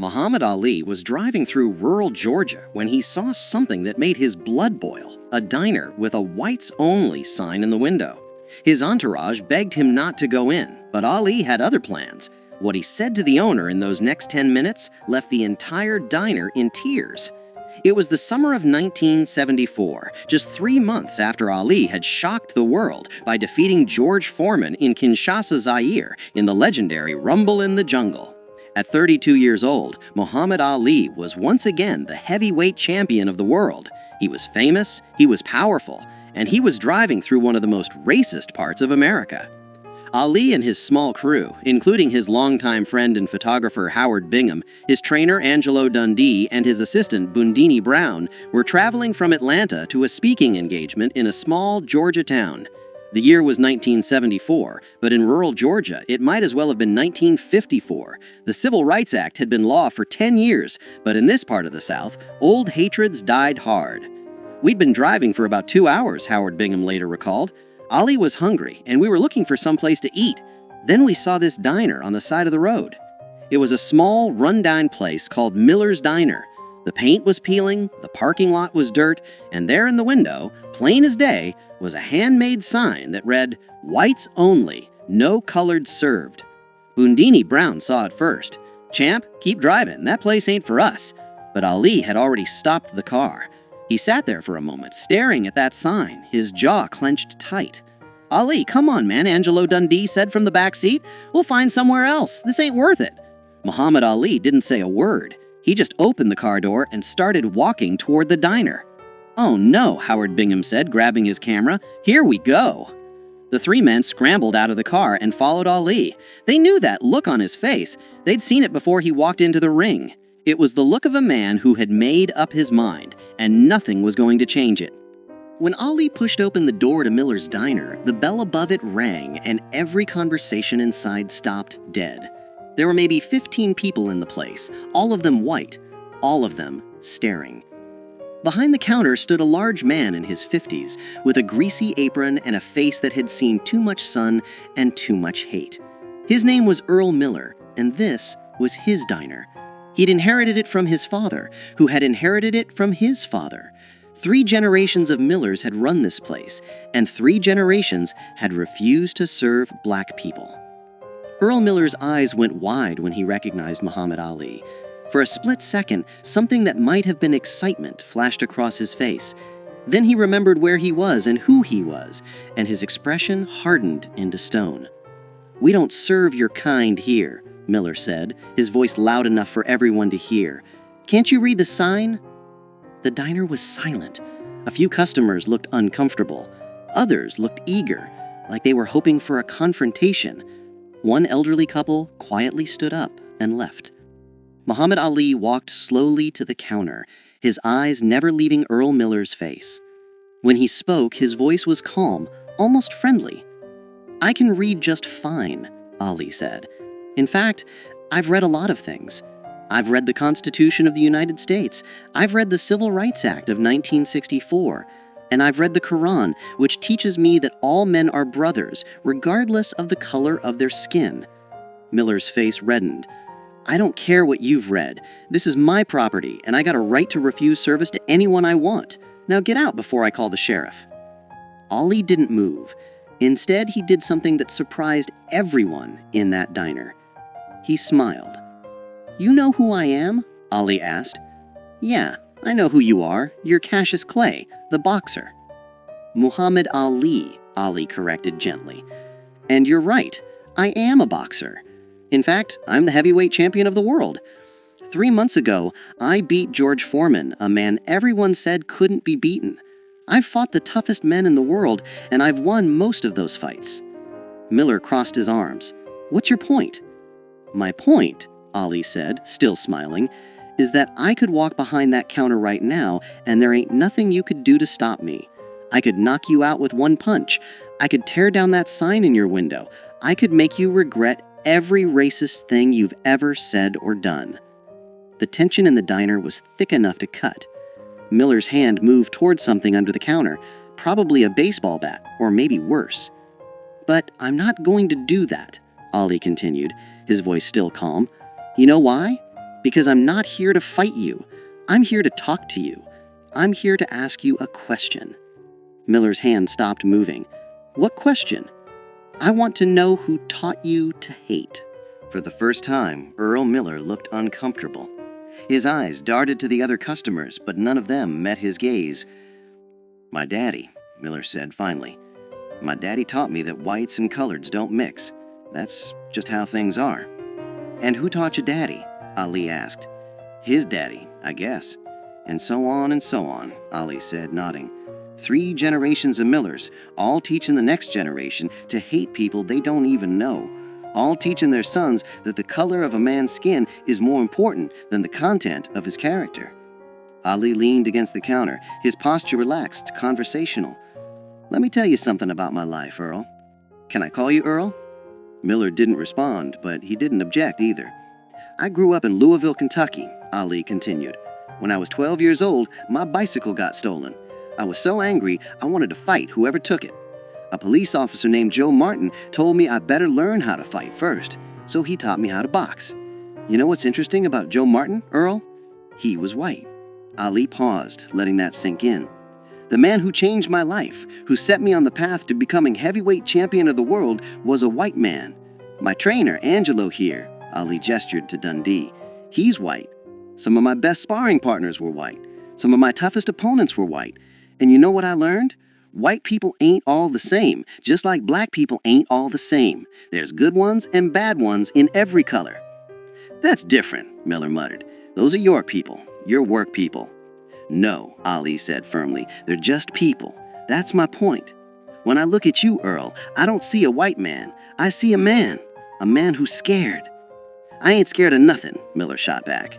Muhammad Ali was driving through rural Georgia when he saw something that made his blood boil: a diner with a whites-only sign in the window. His entourage begged him not to go in, but Ali had other plans. What he said to the owner in those next 10 minutes left the entire diner in tears. It was the summer of 1974, just 3 months after Ali had shocked the world by defeating George Foreman in Kinshasa, Zaire, in the legendary Rumble in the Jungle. At 32 years old, Muhammad Ali was once again the heavyweight champion of the world. He was famous, he was powerful, and he was driving through one of the most racist parts of America. Ali and his small crew, including his longtime friend and photographer Howard Bingham, his trainer Angelo Dundee, and his assistant Boondini Brown, were traveling from Atlanta to a speaking engagement in a small Georgia town. The year was 1974, but in rural Georgia, it might as well have been 1954. The Civil Rights Act had been law for 10 years, but in this part of the South, old hatreds died hard. "We'd been driving for about 2 hours," Howard Bingham later recalled. "Ali was hungry, and we were looking for some place to eat. Then we saw this diner on the side of the road. It was a small, run-down place called Miller's Diner. The paint was peeling, the parking lot was dirt, and there in the window, plain as day, was a handmade sign that read, 'Whites only, no colored served.' Boondini Brown saw it first. 'Champ, keep driving, that place ain't for us.' But Ali had already stopped the car. He sat there for a moment, staring at that sign, his jaw clenched tight. 'Ali, come on, man,' Angelo Dundee said from the back seat. 'We'll find somewhere else. This ain't worth it.' Muhammad Ali didn't say a word. He just opened the car door and started walking toward the diner. 'Oh no,' Howard Bingham said, grabbing his camera. 'Here we go.' The three men scrambled out of the car and followed Ali. They knew that look on his face. They'd seen it before he walked into the ring. It was the look of a man who had made up his mind, and nothing was going to change it. When Ali pushed open the door to Miller's Diner, the bell above it rang, and every conversation inside stopped dead. There were maybe 15 people in the place, all of them white, all of them staring. Behind the counter stood a large man in his 50s, with a greasy apron and a face that had seen too much sun and too much hate. His name was Earl Miller, and this was his diner. He'd inherited it from his father, who had inherited it from his father. 3 generations of Millers had run this place, and 3 generations had refused to serve black people. Earl Miller's eyes went wide when he recognized Muhammad Ali. For a split second, something that might have been excitement flashed across his face. Then he remembered where he was and who he was, and his expression hardened into stone. "We don't serve your kind here," Miller said, his voice loud enough for everyone to hear. "Can't you read the sign?" The diner was silent. A few customers looked uncomfortable. Others looked eager, like they were hoping for a confrontation. One elderly couple quietly stood up and left. Muhammad Ali walked slowly to the counter, his eyes never leaving Earl Miller's face. When he spoke, his voice was calm, almost friendly. "I can read just fine," Ali said. "In fact, I've read a lot of things. I've read the Constitution of the United States. I've read the Civil Rights Act of 1964. And I've read the Quran, which teaches me that all men are brothers, regardless of the color of their skin." Miller's face reddened. "I don't care what you've read. This is my property, and I got a right to refuse service to anyone I want. Now get out before I call the sheriff." Ali didn't move. Instead, he did something that surprised everyone in that diner. He smiled. "You know who I am?" Ali asked. "Yeah, I know who you are. You're Cassius Clay, the boxer." "Muhammad Ali," Ali corrected gently. "And you're right, I am a boxer. In fact, I'm the heavyweight champion of the world. 3 months ago, I beat George Foreman, a man everyone said couldn't be beaten. I've fought the toughest men in the world, and I've won most of those fights." Miller crossed his arms. "What's your point?" "My point," Ali said, still smiling, "is that I could walk behind that counter right now, and there ain't nothing you could do to stop me. I could knock you out with one punch. I could tear down that sign in your window. I could make you regret every racist thing you've ever said or done." The tension in the diner was thick enough to cut. Miller's hand moved toward something under the counter, probably a baseball bat, or maybe worse. "But I'm not going to do that," Ali continued, his voice still calm. "You know why? Because I'm not here to fight you. I'm here to talk to you. I'm here to ask you a question." Miller's hand stopped moving. "What question?" "I want to know who taught you to hate." For the first time, Earl Miller looked uncomfortable. His eyes darted to the other customers, but none of them met his gaze. "My daddy," Miller said finally. "My daddy taught me that whites and coloreds don't mix. That's just how things are." "And who taught your daddy?" Ali asked. "His daddy, I guess." And so on, Ali said, nodding. 3 generations of Millers, all teaching the next generation to hate people they don't even know. All teaching their sons that the color of a man's skin is more important than the content of his character. Ali leaned against the counter, his posture relaxed, conversational. "Let me tell you something about my life, Earl." "Can I call you Earl?" Miller didn't respond, but he didn't object either. "I grew up in Louisville, Kentucky," Ali continued. "When I was 12 years old, my bicycle got stolen. I was so angry, I wanted to fight whoever took it. A police officer named Joe Martin told me I better learn how to fight first, so he taught me how to box. You know what's interesting about Joe Martin, Earl? He was white." Ali paused, letting that sink in. "The man who changed my life, who set me on the path to becoming heavyweight champion of the world, was a white man. My trainer, Angelo here," Ali gestured to Dundee, "he's white. Some of my best sparring partners were white. Some of my toughest opponents were white. And you know what I learned? White people ain't all the same, just like black people ain't all the same. There's good ones and bad ones in every color." "That's different," Miller muttered. "Those are your people, your work people." "No," Ali said firmly, "they're just people. That's my point. When I look at you, Earl, I don't see a white man. I see a man who's scared." "I ain't scared of nothing," Miller shot back.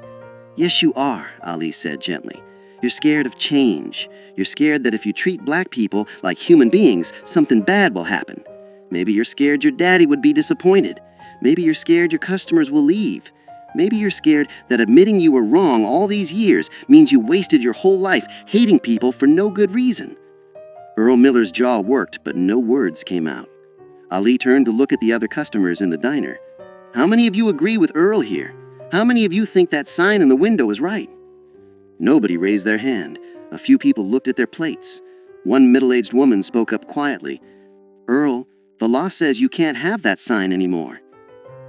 "Yes, you are," Ali said gently. "You're scared of change. You're scared that if you treat black people like human beings, something bad will happen. Maybe you're scared your daddy would be disappointed. Maybe you're scared your customers will leave. Maybe you're scared that admitting you were wrong all these years means you wasted your whole life hating people for no good reason." Earl Miller's jaw worked, but no words came out. Ali turned to look at the other customers in the diner. "How many of you agree with Earl here? How many of you think that sign in the window is right?" Nobody raised their hand. A few people looked at their plates. One middle-aged woman spoke up quietly. "Earl, the law says you can't have that sign anymore."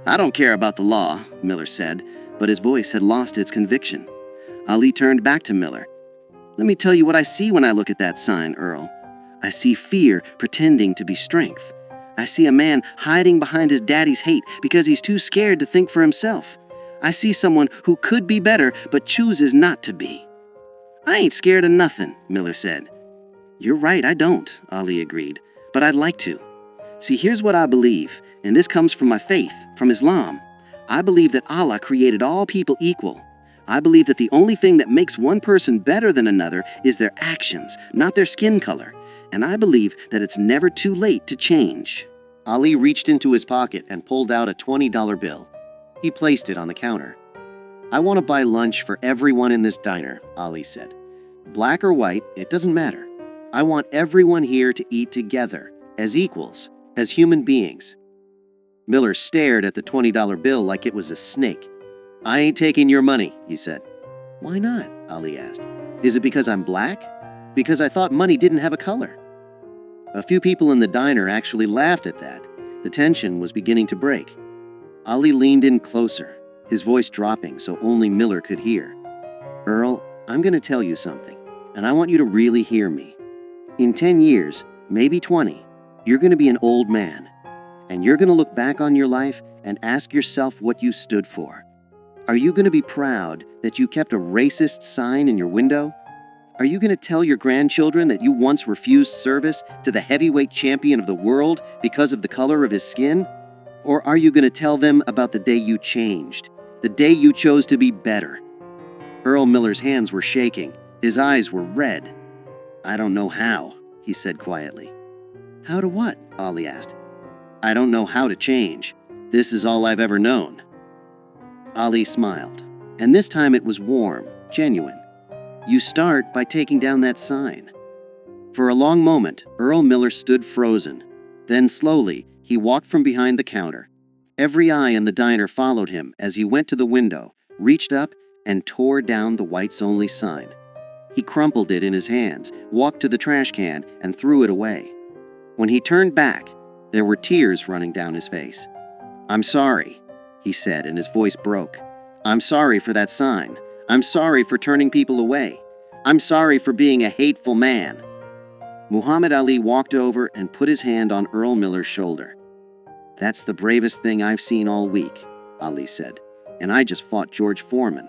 "I don't care about the law," Miller said, but his voice had lost its conviction. Ali turned back to Miller. "Let me tell you what I see when I look at that sign, Earl. I see fear pretending to be strength. I see a man hiding behind his daddy's hate because he's too scared to think for himself. I see someone who could be better but chooses not to be." "I ain't scared of nothing," Miller said. "You're right, I don't," Ali agreed, "but I'd like to. See, here's what I believe, and this comes from my faith, from Islam. I believe that Allah created all people equal. I believe that the only thing that makes one person better than another is their actions, not their skin color. And I believe that it's never too late to change." Ali reached into his pocket and pulled out a $20 bill. He placed it on the counter. "I want to buy lunch for everyone in this diner," Ali said. "Black or white, it doesn't matter. I want everyone here to eat together, as equals, as human beings." Miller stared at the $20 bill like it was a snake. "I ain't taking your money," he said. "Why not?" Ali asked. "Is it because I'm black? Because I thought money didn't have a color." A few people in the diner actually laughed at that. The tension was beginning to break. Ali leaned in closer, his voice dropping so only Miller could hear. "Earl, I'm going to tell you something, and I want you to really hear me. In 10 years, maybe 20, you're going to be an old man, and you're going to look back on your life and ask yourself what you stood for. Are you going to be proud that you kept a racist sign in your window? Are you going to tell your grandchildren that you once refused service to the heavyweight champion of the world because of the color of his skin? Or are you going to tell them about the day you changed, the day you chose to be better?" Earl Miller's hands were shaking. His eyes were red. "I don't know how," he said quietly. "How to what?" Ali asked. "I don't know how to change. This is all I've ever known." Ali smiled, and this time it was warm, genuine. "You start by taking down that sign." For a long moment, Earl Miller stood frozen. Then slowly, he walked from behind the counter. Every eye in the diner followed him as he went to the window, reached up and tore down the whites only sign. He crumpled it in his hands, walked to the trash can, and threw it away. When he turned back, there were tears running down his face. "I'm sorry," he said, and his voice broke. "I'm sorry for that sign. I'm sorry for turning people away. I'm sorry for being a hateful man." Muhammad Ali walked over and put his hand on Earl Miller's shoulder. "That's the bravest thing I've seen all week," Ali said, "and I just fought George Foreman."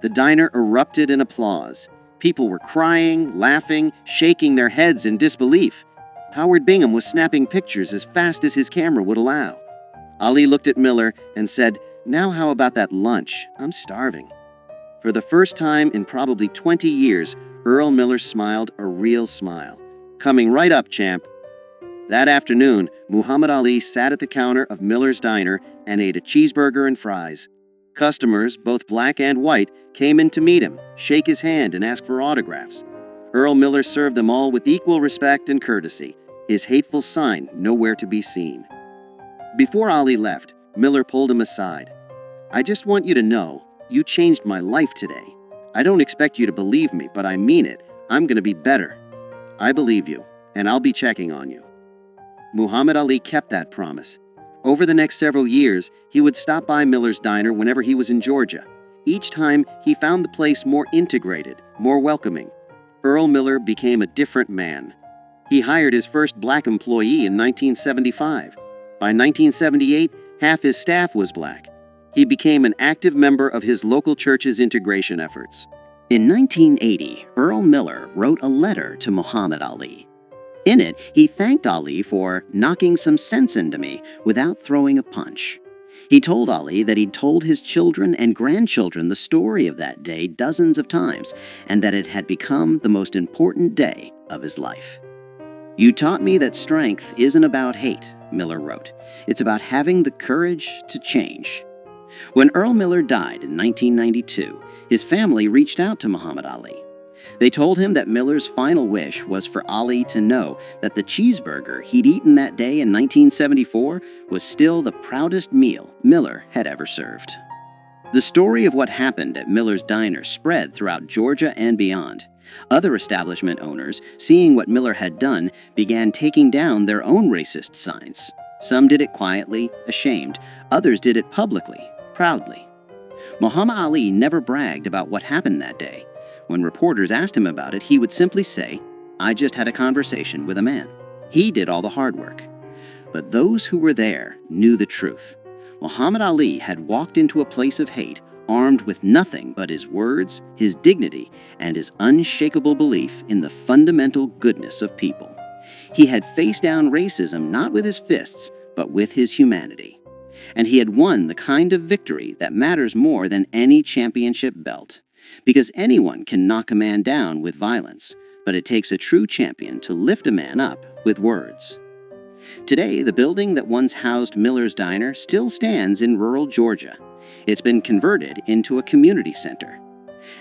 The diner erupted in applause. People were crying, laughing, shaking their heads in disbelief. Howard Bingham was snapping pictures as fast as his camera would allow. Ali looked at Miller and said, "Now how about that lunch? I'm starving." For the first time in probably 20 years, Earl Miller smiled a real smile. "Coming right up, champ." That afternoon, Muhammad Ali sat at the counter of Miller's Diner and ate a cheeseburger and fries. Customers, both black and white, came in to meet him, shake his hand, and ask for autographs. Earl Miller served them all with equal respect and courtesy, his hateful sign nowhere to be seen. Before Ali left, Miller pulled him aside. "I just want you to know, you changed my life today. I don't expect you to believe me, but I mean it. I'm going to be better. I believe you, and I'll be checking on you." Muhammad Ali kept that promise. Over the next several years, he would stop by Miller's Diner whenever he was in Georgia. Each time, he found the place more integrated, more welcoming. Earl Miller became a different man. He hired his first black employee in 1975. By 1978, half his staff was black. He became an active member of his local church's integration efforts. In 1980, Earl Miller wrote a letter to Muhammad Ali. In it, he thanked Ali for knocking some sense into me without throwing a punch. He told Ali that he'd told his children and grandchildren the story of that day dozens of times, and that it had become the most important day of his life. "You taught me that strength isn't about hate," Miller wrote. "It's about having the courage to change." When Earl Miller died in 1992, his family reached out to Muhammad Ali. They told him that Miller's final wish was for Ali to know that the cheeseburger he'd eaten that day in 1974 was still the proudest meal Miller had ever served. The story of what happened at Miller's Diner spread throughout Georgia and beyond. Other establishment owners, seeing what Miller had done, began taking down their own racist signs. Some did it quietly, ashamed. Others did it publicly, proudly. Muhammad Ali never bragged about what happened that day. When reporters asked him about it, he would simply say, "I just had a conversation with a man. He did all the hard work." But those who were there knew the truth. Muhammad Ali had walked into a place of hate, armed with nothing but his words, his dignity, and his unshakable belief in the fundamental goodness of people. He had faced down racism not with his fists, but with his humanity. And he had won the kind of victory that matters more than any championship belt. Because anyone can knock a man down with violence, but it takes a true champion to lift a man up with words. Today, the building that once housed Miller's Diner still stands in rural Georgia. It's been converted into a community center.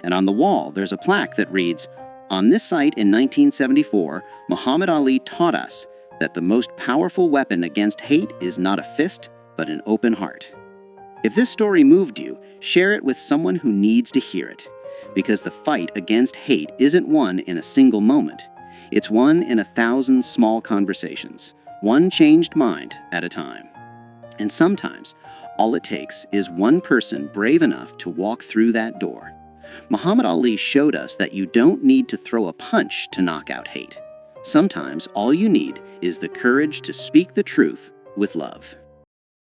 And on the wall, there's a plaque that reads, "On this site in 1974, Muhammad Ali taught us that the most powerful weapon against hate is not a fist, but an open heart." If this story moved you, share it with someone who needs to hear it. Because the fight against hate isn't won in a single moment. It's won in 1,000 small conversations, one changed mind at a time. And sometimes, all it takes is one person brave enough to walk through that door. Muhammad Ali showed us that you don't need to throw a punch to knock out hate. Sometimes all you need is the courage to speak the truth with love.